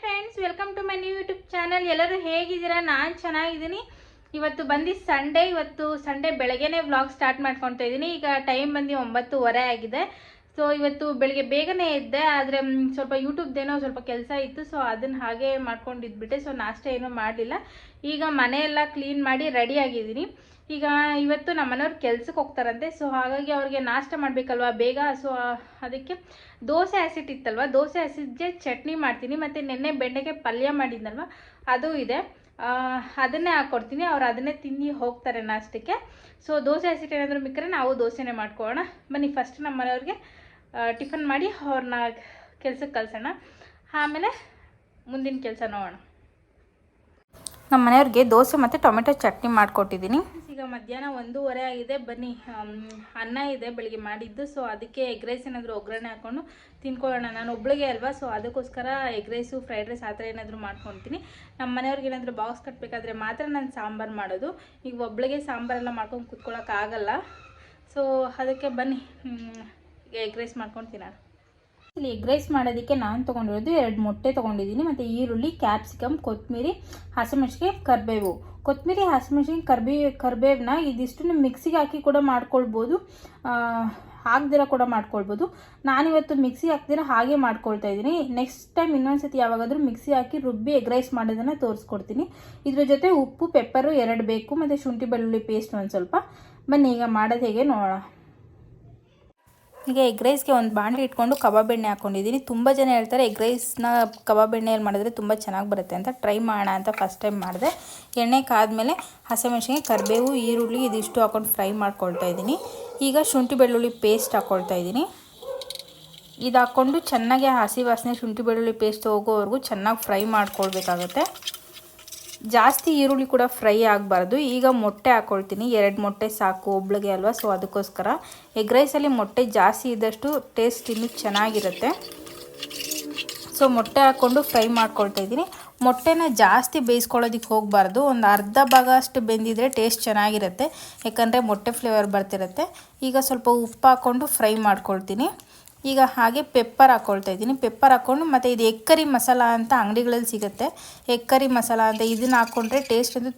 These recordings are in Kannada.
Friends, welcome to my new YouTube channel. ಎಲ್ಲರೂ ಹೇಗಿದ್ದೀರಾ? ನಾನು ಚೆನ್ನಾಗಿದ್ದೀನಿ. ಇವತ್ತು ಬಂದು ಸಂಡೇ ಬೆಳಗ್ಗೆನೇ ವ್ಲಾಗ್ ಸ್ಟಾರ್ಟ್ ಮಾಡ್ಕೊತಾ ಇದ್ದೀನಿ. ಈಗ ಟೈಮ್ ಬಂದು 9:30 ಆಗಿದೆ. ಸೊ ಇವತ್ತು ಬೆಳಗ್ಗೆ ಬೇಗನೆ ಇದ್ದೆ, ಆದರೆ ಸ್ವಲ್ಪ ಯೂಟ್ಯೂಬ್ದೇನೋ ಸ್ವಲ್ಪ ಕೆಲಸ ಇತ್ತು. ಸೊ ಅದನ್ನು ಹಾಗೆ ಮಾಡ್ಕೊಂಡು ಇದ್ಬಿಟ್ಟೆ. ಸೊ ನಾಷ್ಟ ಏನೂ ಮಾಡಲಿಲ್ಲ. ಈಗ ಮನೆಯೆಲ್ಲ ಕ್ಲೀನ್ ಮಾಡಿ ರೆಡಿ ಆಗಿದ್ದೀನಿ. ಈಗ ಇವತ್ತು ನಮ್ಮ ಮನೆಯವ್ರು ಕೆಲ್ಸಕ್ಕೆ ಹೋಗ್ತಾರಂತೆ. ಸೊ ಹಾಗಾಗಿ ಅವ್ರಿಗೆ ನಾಷ್ಟ ಮಾಡಬೇಕಲ್ವ ಬೇಗ. ಸೊ ಅದಕ್ಕೆ ದೋಸೆ ಹಸಿಟ್ಟಿತ್ತಲ್ವ, ದೋಸೆ ಹಸಿಗೆ ಚಟ್ನಿ ಮಾಡ್ತೀನಿ. ಮತ್ತು ನೆನ್ನೆ ಬೆಂಡೆಕಾಯಿ ಪಲ್ಯ ಮಾಡಿದ್ನಲ್ವ ಅದು ಇದೆ, ಅದನ್ನೇ ಹಾಕ್ಕೊಡ್ತೀನಿ. ಅವ್ರು ಅದನ್ನೇ ತಿಂದು ಹೋಗ್ತಾರೆ ನಾಷ್ಟಕ್ಕೆ. ಸೊ ದೋಸೆ ಹಸಿಟ್ಟು ಏನಾದರೂ ಮಿಕ್ಕರೆ ನಾವು ದೋಸೆನೇ ಮಾಡ್ಕೊಳ್ಳೋಣ. ಬನ್ನಿ ಫಸ್ಟ್ ನಮ್ಮ ಮನೆಯವ್ರಿಗೆ ಟಿಫನ್ ಮಾಡಿ ಅವ್ರನ್ನ ಕೆಲ್ಸಕ್ಕೆ ಕಳ್ಸೋಣ, ಆಮೇಲೆ ಮುಂದಿನ ಕೆಲಸ ನೋಡೋಣ. ನಮ್ಮ ಮನೆಯವ್ರಿಗೆ ದೋಸೆ ಮತ್ತು ಟೊಮೆಟೊ ಚಟ್ನಿ ಮಾಡಿಕೊಟ್ಟಿದ್ದೀನಿ. ಈಗ ಮಧ್ಯಾಹ್ನ 1:30 ಆಗಿದೆ. ಬನ್ನಿ, ಅನ್ನ ಇದೆ ಬೆಳಿಗ್ಗೆ ಮಾಡಿದ್ದು. ಸೊ ಅದಕ್ಕೆ ಎಗ್ ರೈಸ್ ಏನಾದರೂ ಒಗ್ಗರಣೆ ಹಾಕ್ಕೊಂಡು ತಿನ್ಕೊಳ್ಳೋಣ. ನಾನು ಒಬ್ಳಿಗೆ ಅಲ್ವಾ, ಸೊ ಅದಕ್ಕೋಸ್ಕರ ಎಗ್ ರೈಸು ಫ್ರೈಡ್ ರೈಸ್ ಆ ಥರ ಏನಾದರೂ ಮಾಡ್ಕೊತೀನಿ. ನಮ್ಮ ಮನೆಯವ್ರಿಗೆ ಏನಾದರೂ ಬಾಕ್ಸ್ ಕಟ್ಟಬೇಕಾದ್ರೆ ಮಾತ್ರ ನಾನು ಸಾಂಬಾರು ಮಾಡೋದು. ಈಗ ಒಬ್ಳಿಗೆ ಸಾಂಬಾರೆಲ್ಲ ಮಾಡ್ಕೊಂಡು ಕೂತ್ಕೊಳ್ಳೋಕ್ಕಾಗಲ್ಲ. ಸೊ ಅದಕ್ಕೆ ಬನ್ನಿ ಎಗ್ ರೈಸ್ ಮಾಡ್ಕೊಂಡು ತಿನ್ನೋಣ. ಇಲ್ಲಿ ಎಗ್ ರೈಸ್ ಮಾಡೋದಕ್ಕೆ ನಾನು ತೊಗೊಂಡಿರೋದು 2 ಮೊಟ್ಟೆ ತೊಗೊಂಡಿದ್ದೀನಿ. ಮತ್ತು ಈರುಳ್ಳಿ, ಕ್ಯಾಪ್ಸಿಕಮ್, ಕೊತ್ತಂಬರಿ, ಹಸಿಮೆಣ್ಸಿಕಾಯಿ, ಕರಿಬೇವು. ಕೊತ್ತಂಬರಿ, ಹಸಿಮೆಣ್ಸಿಕಾಯಿ, ಕರಿಬೇವನ್ನ ಇದಿಷ್ಟು ಮಿಕ್ಸಿಗೆ ಹಾಕಿ ಕೂಡ ಮಾಡ್ಕೊಳ್ಬೋದು, ಹಾಕ್ದಿರ ಕೂಡ ಮಾಡ್ಕೊಳ್ಬೋದು. ನಾನಿವತ್ತು ಮಿಕ್ಸಿ ಹಾಕ್ದಿರ ಹಾಗೆ ಮಾಡ್ಕೊಳ್ತಾ ಇದ್ದೀನಿ. ನೆಕ್ಸ್ಟ್ ಟೈಮ್ ಇನ್ನೊಂದ್ಸತಿ ಯಾವಾಗಾದರೂ ಮಿಕ್ಸಿ ಹಾಕಿ ರುಬ್ಬಿ ಎಗ್ ರೈಸ್ ಮಾಡೋದನ್ನು ತೋರಿಸ್ಕೊಡ್ತೀನಿ. ಇದ್ರ ಜೊತೆ ಉಪ್ಪು, ಪೆಪ್ಪರು 2 ಬೇಕು, ಮತ್ತು ಶುಂಠಿ ಬೆಳ್ಳುಳ್ಳಿ ಪೇಸ್ಟ್ ಒಂದು ಸ್ವಲ್ಪ. ಬನ್ನಿ ಈಗ ಮಾಡೋದು ಹೇಗೆ ನೋಡೋಣ. ಈಗ ಎಗ್ ರೈಸ್ಗೆ ಒಂದು ಬಾಣಲೆ ಇಟ್ಕೊಂಡು ಕಬಾಬ್ ಎಣ್ಣೆ ಹಾಕ್ಕೊಂಡಿದ್ದೀನಿ. ತುಂಬ ಜನ ಹೇಳ್ತಾರೆ ಎಗ್ ರೈಸ್ನ ಕಬಾಬ್ ಎಣ್ಣೆಯಲ್ಲಿ ಮಾಡಿದ್ರೆ ತುಂಬ ಚೆನ್ನಾಗಿ ಬರುತ್ತೆ ಅಂತ. ಟ್ರೈ ಮಾಡೋಣ ಅಂತ ಫಸ್ಟ್ ಟೈಮ್ ಮಾಡಿದೆ. ಎಣ್ಣೆ ಕಾದ್ಮೇಲೆ ಹಸಿಮೆಣ್ಸಿನ್ಕಾಯಿ, ಕರಿಬೇವು, ಈರುಳ್ಳಿ ಇದಿಷ್ಟು ಹಾಕ್ಕೊಂಡು ಫ್ರೈ ಮಾಡ್ಕೊಳ್ತಾ ಇದ್ದೀನಿ. ಈಗ ಶುಂಠಿ ಬೆಳ್ಳುಳ್ಳಿ ಪೇಸ್ಟ್ ಹಾಕ್ಕೊಳ್ತಾ ಇದ್ದೀನಿ. ಇದು ಹಾಕ್ಕೊಂಡು ಚೆನ್ನಾಗಿ ಹಸಿ ವಾಸನೆ ಶುಂಠಿ ಬೆಳ್ಳುಳ್ಳಿ ಪೇಸ್ಟ್ ಹೋಗೋವರೆಗೂ ಚೆನ್ನಾಗಿ ಫ್ರೈ ಮಾಡ್ಕೊಳ್ಬೇಕಾಗುತ್ತೆ. ಜಾಸ್ತಿ ಈರುಳ್ಳಿ ಕೂಡ ಫ್ರೈ ಆಗಬಾರ್ದು. ಈಗ ಮೊಟ್ಟೆ ಹಾಕ್ಕೊಳ್ತೀನಿ. 2 ಮೊಟ್ಟೆ ಸಾಕು, ಒಬ್ಳಿಗೆ ಅಲ್ವಾ, ಸೊ ಅದಕ್ಕೋಸ್ಕರ. ಎಗ್ ರೈಸಲ್ಲಿ ಮೊಟ್ಟೆ ಜಾಸ್ತಿ ಇದ್ದಷ್ಟು ಟೇಸ್ಟ್ ಇನ್ನೂ ಚೆನ್ನಾಗಿರುತ್ತೆ. ಸೊ ಮೊಟ್ಟೆ ಹಾಕ್ಕೊಂಡು ಫ್ರೈ ಮಾಡ್ಕೊಳ್ತಾ ಇದ್ದೀನಿ. ಮೊಟ್ಟೆನ ಜಾಸ್ತಿ ಬೇಯಿಸ್ಕೊಳ್ಳೋದಕ್ಕೆ ಹೋಗಬಾರ್ದು. ಒಂದು ಅರ್ಧ ಭಾಗ ಅಷ್ಟು ಬೆಂದಿದ್ರೆ ಟೇಸ್ಟ್ ಚೆನ್ನಾಗಿರುತ್ತೆ, ಯಾಕಂದರೆ ಮೊಟ್ಟೆ ಫ್ಲೇವರ್ ಬರ್ತಿರುತ್ತೆ. ಈಗ ಸ್ವಲ್ಪ ಉಪ್ಪು ಹಾಕ್ಕೊಂಡು ಫ್ರೈ ಮಾಡ್ಕೊಳ್ತೀನಿ. ಈಗ ಹಾಗೆ ಪೆಪ್ಪರ್ ಹಾಕ್ಕೊಳ್ತಾ ಇದ್ದೀನಿ. ಪೆಪ್ಪರ್ ಹಾಕ್ಕೊಂಡು, ಮತ್ತು ಇದು ಎಗ್ ಕರಿ ಮಸಾಲ ಅಂತ ಅಂಗಡಿಗಳಲ್ಲಿ ಸಿಗುತ್ತೆ. ಎಗ್ ಕರಿ ಮಸಾಲ ಅಂತ ಇದನ್ನು ಹಾಕ್ಕೊಂಡ್ರೆ ಟೇಸ್ಟ್ ಅಂತೂ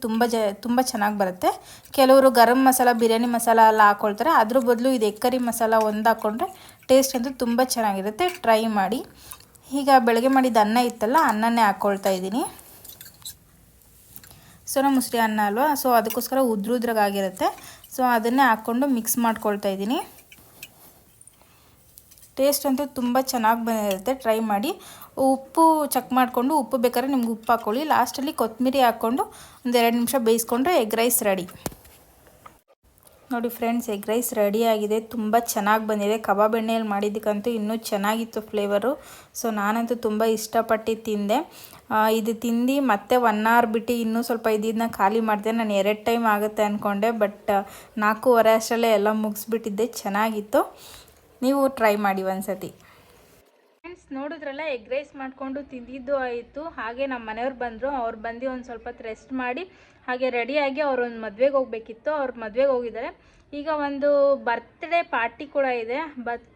ತುಂಬ ಚೆನ್ನಾಗಿ ಬರುತ್ತೆ. ಕೆಲವರು ಗರಂ ಮಸಾಲ, ಬಿರಿಯಾನಿ ಮಸಾಲ ಎಲ್ಲ ಹಾಕ್ಕೊಳ್ತಾರೆ. ಅದ್ರ ಬದಲು ಇದು ಎಗ್ ಕರಿ ಮಸಾಲ ಒಂದು ಹಾಕ್ಕೊಂಡ್ರೆ ಟೇಸ್ಟ್ ಅಂತೂ ತುಂಬ ಚೆನ್ನಾಗಿರುತ್ತೆ. ಟ್ರೈ ಮಾಡಿ. ಈಗ ಬೆಳಗ್ಗೆ ಮಾಡಿದ ಅನ್ನ ಇತ್ತಲ್ಲ, ಅನ್ನನೇ ಹಾಕ್ಕೊಳ್ತಾ ಇದ್ದೀನಿ. ಸೋನಾ ಮುಸ್ರಿ ಅನ್ನ ಅಲ್ವಾ, ಸೊ ಅದಕ್ಕೋಸ್ಕರ ಉದ್ರುದ್ರಾಗಿರುತ್ತೆ. ಸೊ ಅದನ್ನೇ ಹಾಕ್ಕೊಂಡು ಮಿಕ್ಸ್ ಮಾಡ್ಕೊಳ್ತಾ ಇದ್ದೀನಿ. ಟೇಸ್ಟ್ ಅಂತೂ ತುಂಬ ಚೆನ್ನಾಗಿ ಬಂದಿರುತ್ತೆ. ಟ್ರೈ ಮಾಡಿ. ಉಪ್ಪು ಚೆಕ್ ಮಾಡಿಕೊಂಡು, ಉಪ್ಪು ಬೇಕಾದ್ರೆ ನಿಮ್ಗೆ ಉಪ್ಪು ಹಾಕ್ಕೊಳ್ಳಿ. ಲಾಸ್ಟಲ್ಲಿ ಕೊತ್ತಂಬರಿ ಹಾಕ್ಕೊಂಡು ಒಂದು 2 ನಿಮಿಷ ಬೇಯಿಸ್ಕೊಂಡ್ರೆ ಎಗ್ ರೈಸ್ ರೆಡಿ. ನೋಡಿ ಫ್ರೆಂಡ್ಸ್, ಎಗ್ ರೈಸ್ ರೆಡಿಯಾಗಿದೆ. ತುಂಬ ಚೆನ್ನಾಗಿ ಬಂದಿದೆ. ಕಬಾಬ್ ಎಣ್ಣೆಯಲ್ಲಿ ಮಾಡಿದ್ದಕ್ಕಂತೂ ಇನ್ನೂ ಚೆನ್ನಾಗಿತ್ತು ಫ್ಲೇವರು. ಸೊ ನಾನಂತೂ ತುಂಬ ಇಷ್ಟಪಟ್ಟು ತಿಂದೆ. ಇದು ತಿಂದು ಮತ್ತೆ 1 hour ಬಿಟ್ಟು ಇನ್ನೂ ಸ್ವಲ್ಪ ಇದನ್ನ ಖಾಲಿ ಮಾಡಿದೆ. ನಾನು 2 ಟೈಮ್ ಆಗುತ್ತೆ ಅಂದ್ಕೊಂಡೆ, ಬಟ್ 4:30 ಅಷ್ಟರಲ್ಲೇ ಎಲ್ಲ ಮುಗಿಸ್ಬಿಟ್ಟಿದ್ದೆ. ಚೆನ್ನಾಗಿತ್ತು. ನೀವು ಟ್ರೈ ಮಾಡಿ ಒಂದ್ಸತಿ. ಫ್ರೆಂಡ್ಸ್, ನೋಡಿದ್ರಲ್ಲ, ಎಗ್ ರೈಸ್ ಮಾಡಿಕೊಂಡು ತಿಂದಿದ್ದು ಆಯಿತು. ಹಾಗೆ ನಮ್ಮ ಮನೆಯವ್ರು ಬಂದರು. ಅವ್ರು ಬಂದು ಒಂದು ಸ್ವಲ್ಪ ಹೊತ್ತು ರೆಸ್ಟ್ ಮಾಡಿ ಹಾಗೆ ರೆಡಿಯಾಗಿ ಅವ್ರು ಒಂದು ಮದುವೆಗೆ ಹೋಗಬೇಕಿತ್ತು. ಅವ್ರು ಮದುವೆಗೆ ಹೋಗಿದ್ದಾರೆ. ಈಗ ಒಂದು ಬರ್ತ್ಡೇ ಪಾರ್ಟಿ ಕೂಡ ಇದೆ, ಬಟ್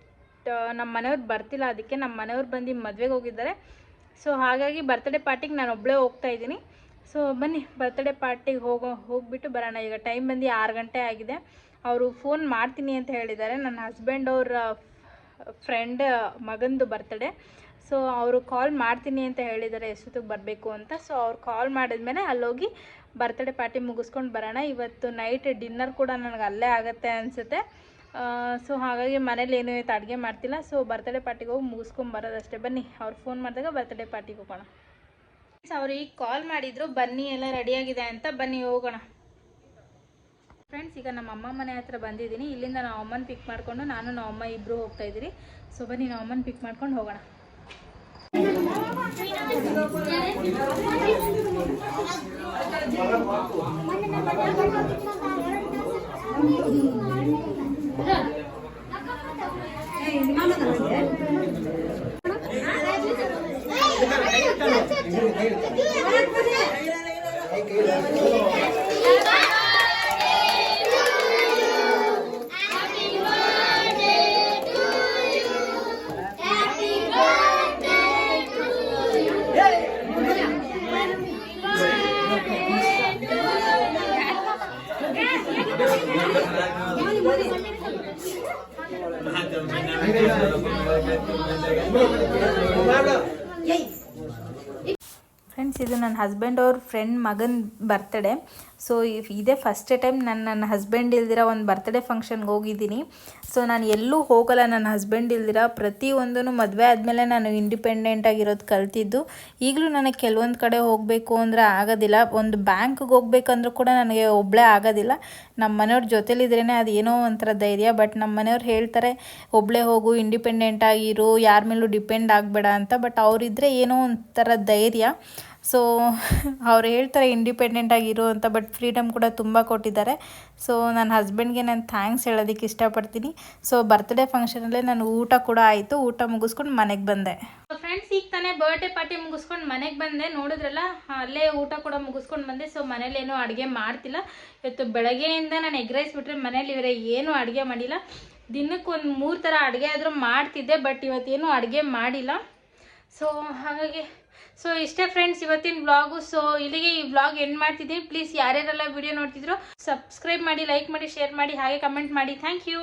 ನಮ್ಮ ಮನೆಯವ್ರು ಬರ್ತಿಲ್ಲ. ಅದಕ್ಕೆ ನಮ್ಮ ಮನೆಯವ್ರು ಬಂದು ಮದುವೆಗೆ ಹೋಗಿದ್ದಾರೆ. ಸೊ ಹಾಗಾಗಿ ಬರ್ತ್ಡೇ ಪಾರ್ಟಿಗೆ ನಾನು ಒಬ್ಬಳೇ ಹೋಗ್ತಾ ಇದ್ದೀನಿ. ಸೊ ಬನ್ನಿ ಬರ್ತ್ಡೇ ಪಾರ್ಟಿಗೆ ಹೋಗ್ಬಿಟ್ಟು ಬರೋಣ. ಈಗ ಟೈಮ್ ಬಂದು 6 ಗಂಟೆ ಆಗಿದೆ. ಅವರು ಫೋನ್ ಮಾಡ್ತೀನಿ ಅಂತ ಹೇಳಿದ್ದಾರೆ. ನನ್ನ ಹಸ್ಬೆಂಡ್ ಅವ್ರ ಫ್ರೆಂಡ್ ಮಗಂದು ಬರ್ತ್ಡೇ. ಸೊ ಅವರು ಕಾಲ್ ಮಾಡ್ತೀನಿ ಅಂತ ಹೇಳಿದ್ದಾರೆ ಎಷ್ಟೊತ್ತಿಗೆ ಬರಬೇಕು ಅಂತ. ಸೊ ಅವ್ರು ಕಾಲ್ ಮಾಡಿದ್ಮೇಲೆ ಅಲ್ಲೋಗಿ ಬರ್ತ್ಡೇ ಪಾರ್ಟಿ ಮುಗಿಸ್ಕೊಂಡು ಬರೋಣ. ಇವತ್ತು ನೈಟ್ ಡಿನ್ನರ್ ಕೂಡ ನನಗೆ ಅಲ್ಲೇ ಆಗುತ್ತೆ ಅನಿಸುತ್ತೆ. ಸೊ ಹಾಗಾಗಿ ಮನೇಲಿ ಏನೂ ಅಡುಗೆ ಮಾಡ್ತಿಲ್ಲ. ಸೊ ಬರ್ತ್ಡೇ ಪಾರ್ಟಿಗೆ ಹೋಗಿ ಮುಗಿಸ್ಕೊಂಡು ಬರೋದಷ್ಟೇ. ಬನ್ನಿ, ಅವ್ರು ಫೋನ್ ಮಾಡಿದಾಗ ಬರ್ತ್ಡೇ ಪಾರ್ಟಿಗೆ ಹೋಗೋಣ. ಅವ್ರು ಈಗ ಕಾಲ್ ಮಾಡಿದರು, ಬನ್ನಿ ಎಲ್ಲ ರೆಡಿಯಾಗಿದೆ ಅಂತ. ಬನ್ನಿ ಹೋಗೋಣ. ಫ್ರೆಂಡ್ಸ್, ಈಗ ನಮ್ಮ ಅಮ್ಮ ಮನೆ ಹತ್ರ ಬಂದಿದ್ದೀನಿ. ಇಲ್ಲಿಂದ ನಾವು ಅಮ್ಮನ ಪಿಕ್ ಮಾಡಿಕೊಂಡು ನಾನು ನಮ್ಮ ಅಮ್ಮ ಇಬ್ಬರು ಹೋಗ್ತಾ ಇದ್ದೀರಿ. ಸೊ ಬನ್ನಿ ನಾವು ಅಮ್ಮನ ಪಿಕ್ ಮಾಡ್ಕೊಂಡು ಹೋಗೋಣ. ಫ್ರೆಂಡ್ಸ್, ಇದು ನನ್ನ ಹಸ್ಬೆಂಡ್ ಅವ್ರ ಫ್ರೆಂಡ್ ಮಗನ ಬರ್ತಡೇ. ಸೊ ಇದೇ ಫಸ್ಟ್ ಟೈಮ್ ನನ್ನ ಹಸ್ಬೆಂಡ್ ಇಲ್ದಿರ ಒಂದು ಬರ್ತ್ಡೇ ಫಂಕ್ಷನ್ಗೆ ಹೋಗಿದ್ದೀನಿ. ಸೊ ನಾನು ಎಲ್ಲೂ ಹೋಗಲ್ಲ ನನ್ನ ಹಸ್ಬೆಂಡ್ ಇಲ್ದಿರ. ಪ್ರತಿಯೊಂದೂ ಮದುವೆ ಆದಮೇಲೆ ನಾನು ಇಂಡಿಪೆಂಡೆಂಟಾಗಿರೋದು ಕಲ್ತಿದ್ದು. ಈಗಲೂ ನನಗೆ ಕೆಲವೊಂದು ಕಡೆ ಹೋಗಬೇಕು ಅಂದರೆ ಆಗೋದಿಲ್ಲ. ಒಂದು ಬ್ಯಾಂಕ್ಗೆ ಹೋಗ್ಬೇಕಂದ್ರೂ ಕೂಡ ನನಗೆ ಒಬ್ಬಳೇ ಆಗೋದಿಲ್ಲ. ನಮ್ಮ ಮನೆಯವ್ರ ಜೊತೆಲಿದ್ರೇ ಅದು ಏನೋ ಒಂಥರ ಧೈರ್ಯ. ಬಟ್ ನಮ್ಮ ಮನೆಯವ್ರು ಹೇಳ್ತಾರೆ ಒಬ್ಬಳೇ ಹೋಗು, ಇಂಡಿಪೆಂಡೆಂಟಾಗಿರು, ಯಾರ ಮೇಲೂ ಡಿಪೆಂಡ್ ಆಗಬೇಡ ಅಂತ. ಬಟ್ ಅವರಿದ್ದರೆ ಏನೋ ಒಂಥರ ಧೈರ್ಯ. ಸೊ ಅವ್ರು ಹೇಳ್ತಾರೆ ಇಂಡಿಪೆಂಡೆಂಟಾಗಿರು ಅಂತ. ಬಟ್ ಫ್ರೀಡಮ್ ಕೂಡ ತುಂಬ ಕೊಟ್ಟಿದ್ದಾರೆ. ಸೊ ನನ್ನ ಹಸ್ಬೆಂಡ್ಗೆ ನಾನು ಥ್ಯಾಂಕ್ಸ್ ಹೇಳೋದಕ್ಕೆ ಇಷ್ಟಪಡ್ತೀನಿ. ಸೊ ಬರ್ತ್ಡೇ ಫಂಕ್ಷನಲ್ಲೇ ನಾನು ಊಟ ಕೂಡ ಆಯಿತು. ಊಟ ಮುಗಿಸ್ಕೊಂಡು ಮನೆಗೆ ಬಂದೆ. ಫ್ರೆಂಡ್ಸ್, ಈಗ ತಾನೇ ಬರ್ಡೇ ಪಾರ್ಟಿ ಮುಗಿಸ್ಕೊಂಡು ಮನೆಗೆ ಬಂದೆ. ನೋಡಿದ್ರಲ್ಲ, ಅಲ್ಲೇ ಊಟ ಕೂಡ ಮುಗಿಸ್ಕೊಂಡು ಬಂದೆ. ಸೊ ಮನೇಲೇನೂ ಅಡುಗೆ ಮಾಡ್ತಿಲ್ಲ. ಇವತ್ತು ಬೆಳಗ್ಗೆಯಿಂದ ನಾನು ಎಗ್ ರೈಸ್ ಬಿಟ್ಟರೆ ಮನೇಲಿ ಇವರೇ ಏನೂ ಅಡುಗೆ ಮಾಡಿಲ್ಲ. ದಿನಕ್ಕೆ ಒಂದು 3 ಥರ ಅಡುಗೆ ಆದರೂ ಮಾಡ್ತಿದ್ದೆ. ಬಟ್ ಇವತ್ತೇನೂ ಅಡುಗೆ ಮಾಡಿಲ್ಲ. ಸೊ ಹಾಗಾಗಿ ಇಷ್ಟೇ ಫ್ರೆಂಡ್ಸ್ ಇವತ್ತಿನ ವ್ಲಾಗು. ಸೊ ಇಲ್ಲಿಗೆ ಈ ವ್ಲಾಗ್ ಎಂಡ್ ಮಾಡ್ತಿದ್ದೀನಿ. ಪ್ಲೀಸ್ ಯಾರ್ಯಾರೆಲ್ಲ ವಿಡಿಯೋ ನೋಡ್ತಿದ್ರು ಸಬ್ಸ್ಕ್ರೈಬ್ ಮಾಡಿ, ಲೈಕ್ ಮಾಡಿ, ಶೇರ್ ಮಾಡಿ, ಹಾಗೆ ಕಮೆಂಟ್ ಮಾಡಿ. Thank you.